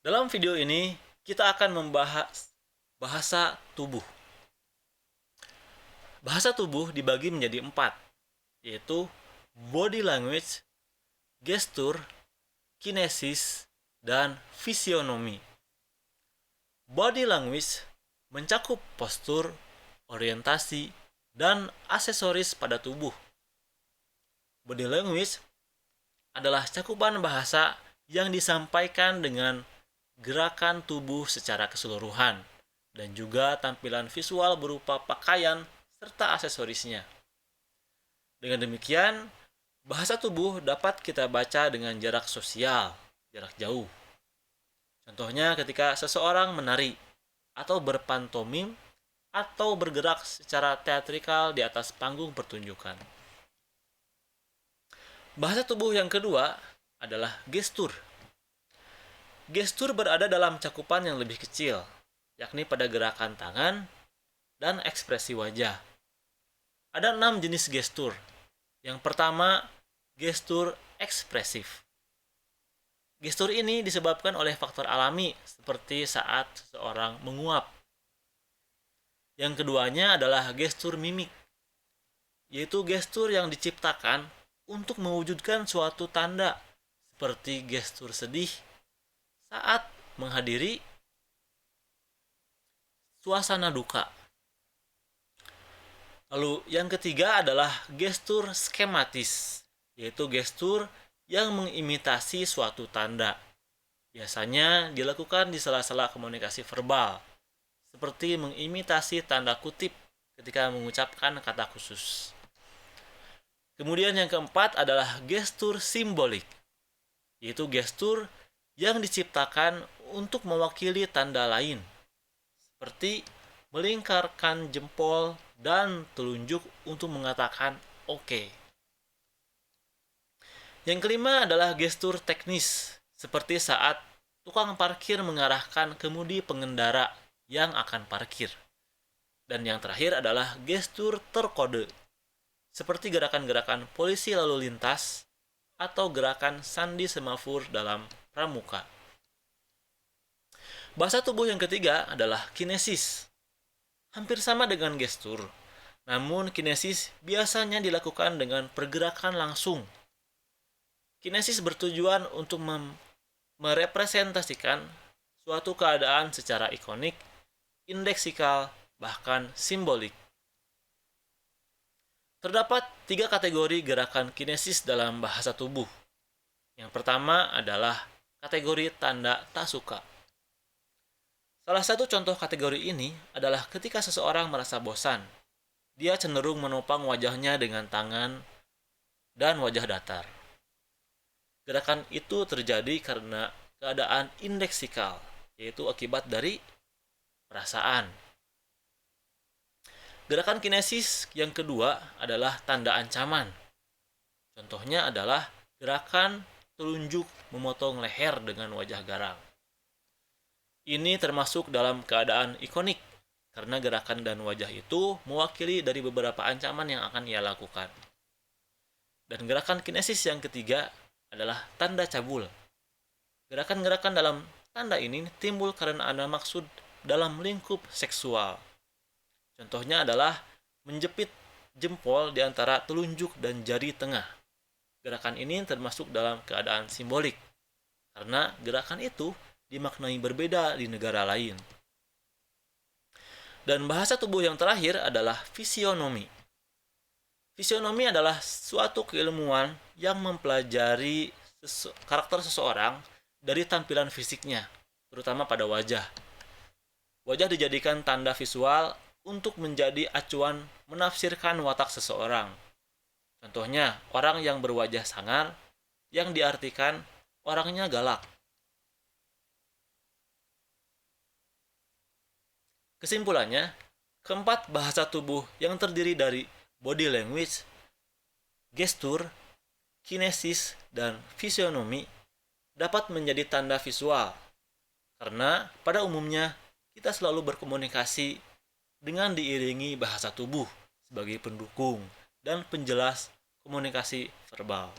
Dalam video ini, kita akan membahas bahasa tubuh. Bahasa tubuh dibagi menjadi 4, yaitu body language, gestur, kinesis, dan fisionomi. Body language mencakup postur, orientasi, dan aksesoris pada tubuh. Body language adalah cakupan bahasa yang disampaikan dengan gerakan tubuh secara keseluruhan, dan juga tampilan visual berupa pakaian serta aksesorisnya. Dengan demikian, bahasa tubuh dapat kita baca dengan jarak sosial, jarak jauh. Contohnya ketika seseorang menari, atau berpantomim, atau bergerak secara teatrikal di atas panggung pertunjukan. Bahasa tubuh yang kedua adalah gestur. Gestur berada dalam cakupan yang lebih kecil, yakni pada gerakan tangan dan ekspresi wajah. Ada 6 jenis gestur. Yang pertama, gestur ekspresif. Gestur ini disebabkan oleh faktor alami, seperti saat seseorang menguap. Yang keduanya adalah gestur mimik, yaitu gestur yang diciptakan untuk mewujudkan suatu tanda, seperti gestur sedih saat menghadiri suasana duka. Lalu yang ketiga adalah gestur skematis, yaitu gestur yang mengimitasi suatu tanda. Biasanya dilakukan di sela-sela komunikasi verbal, seperti mengimitasi tanda kutip ketika mengucapkan kata khusus. Kemudian yang keempat adalah gestur simbolik, yaitu gestur yang diciptakan untuk mewakili tanda lain, seperti melingkarkan jempol dan telunjuk untuk mengatakan oke. Yang kelima adalah gestur teknis, seperti saat tukang parkir mengarahkan kemudi pengendara yang akan parkir. Dan yang terakhir adalah gestur terkode, seperti gerakan-gerakan polisi lalu lintas atau gerakan sandi semafur dalam pramuka. Bahasa tubuh yang ketiga adalah kinesis. Hampir sama dengan gestur, namun kinesis biasanya dilakukan dengan pergerakan langsung. Kinesis bertujuan untuk merepresentasikan suatu keadaan secara ikonik, indeksikal, bahkan simbolik. Terdapat 3 kategori gerakan kinesis dalam bahasa tubuh. Yang pertama adalah kategori tanda tak suka. Salah satu contoh kategori ini adalah ketika seseorang merasa bosan. Dia cenderung menopang wajahnya dengan tangan dan wajah datar. Gerakan itu terjadi karena keadaan indeksikal, yaitu akibat dari perasaan. Gerakan kinesis yang kedua adalah tanda ancaman. Contohnya adalah gerakan telunjuk memotong leher dengan wajah garang. Ini termasuk dalam keadaan ikonik, karena gerakan dan wajah itu mewakili dari beberapa ancaman yang akan ia lakukan. Dan gerakan kinesis yang ketiga adalah tanda cabul. Gerakan-gerakan dalam tanda ini timbul karena ada maksud dalam lingkup seksual. Contohnya adalah menjepit jempol di antara telunjuk dan jari tengah. Gerakan ini termasuk dalam keadaan simbolik, karena gerakan itu dimaknai berbeda di negara lain. Dan bahasa tubuh yang terakhir adalah fisionomi. Fisionomi adalah suatu keilmuan yang mempelajari karakter seseorang dari tampilan fisiknya, terutama pada wajah. Wajah dijadikan tanda visual untuk menjadi acuan menafsirkan watak seseorang. Contohnya, orang yang berwajah sangar yang diartikan orangnya galak. Kesimpulannya, keempat bahasa tubuh yang terdiri dari body language, gestur, kinesis, dan fisionomi dapat menjadi tanda visual, karena pada umumnya kita selalu berkomunikasi dengan diiringi bahasa tubuh sebagai pendukung dan penjelas komunikasi verbal.